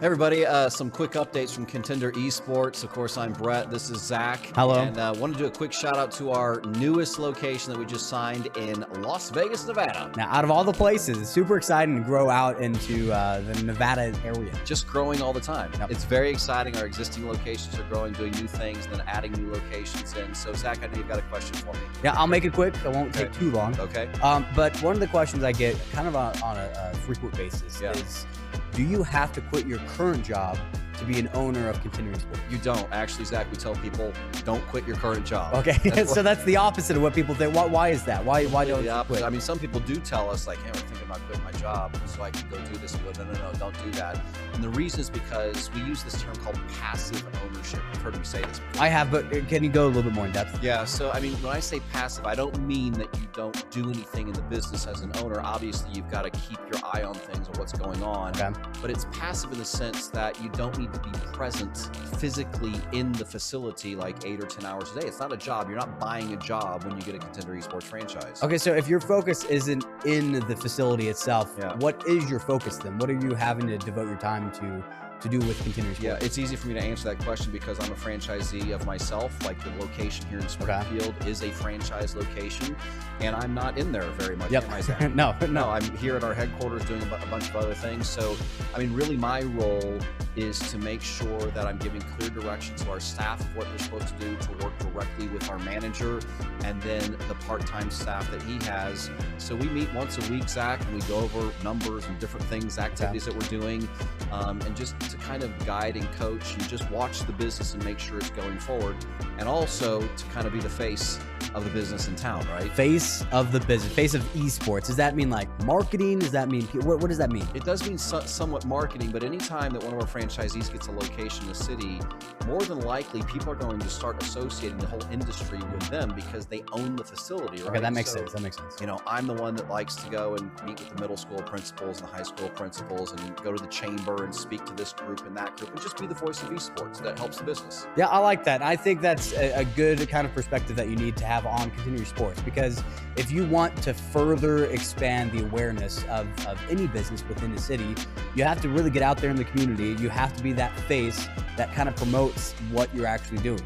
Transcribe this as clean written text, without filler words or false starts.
Hey everybody, some quick updates from Contender Esports. Of course, I'm Brett. This is Zach. Hello. And want to do a quick shout out to our newest location that we just signed in Las Vegas, Nevada. Now, out of all the places, it's super exciting to grow out into the Nevada area. Just growing all the time. Yep. It's very exciting. Our existing locations are growing, doing new things, and then adding new locations in. So, Zach, I know you've got a question for me. Yeah, I'll make it quick. It won't take too long. Okay. But one of the questions I get kind of on a frequent basis is, do you have to quit your current job to be an owner of Contender Esports? You don't. Actually, Zach, we tell people, don't quit your current job. Okay, so that's the opposite of what people think. Why is that? Why don't you quit? I mean, some people do tell us, like, hey, we're thinking about quitting my job so I can go do this. We go, no, don't do that. And the reason is because we use this term called passive ownership. You've heard me say this before. I have, but can you go a little bit more in depth? Yeah, so, I mean, when I say passive, I don't mean that you don't do anything in the business as an owner. Obviously, you've got to keep your eye on things and what's going on. Okay. But it's passive in the sense that you don't need to be present physically in the facility like 8 or 10 hours a day. It's not a job. You're not buying a job when you get a Contender Esports franchise. Okay, so if your focus isn't in the facility itself, what is your focus then? What are you having to devote your time to do with Contender Esports? Yeah, it's easy for me to answer that question because I'm a franchisee of myself. Like, the location here in Springfield is a franchise location, and I'm not in there very much. Yep. Am I, Zach? No, I'm here at our headquarters doing a bunch of other things. So, I mean, really my role is to make sure that I'm giving clear direction to our staff of what they're supposed to do, to work directly with our manager and then the part-time staff that he has. So we meet once a week, Zach, and we go over numbers and different things, activities that we're doing, and just to kind of guide and coach and just watch the business and make sure it's going forward, and also to kind of be the face of the business in town, right? Face of the business, face of esports. Does that mean like marketing? Does that mean, what does that mean? It does mean somewhat marketing, but anytime that one of our franchisees gets a location in the city, more than likely people are going to start associating the whole industry with them because they own the facility, right? Okay, that makes sense. That makes sense. You know, I'm the one that likes to go and meet with the middle school principals and the high school principals and go to the chamber and speak to this group and that group and just be the voice of esports that helps the business. Yeah, I like that. I think that's a good kind of perspective that you need to have on Contender Esports, because if you want to further expand the awareness of any business within the city, you have to really get out there in the community. You have to be that face that kind of promotes what you're actually doing.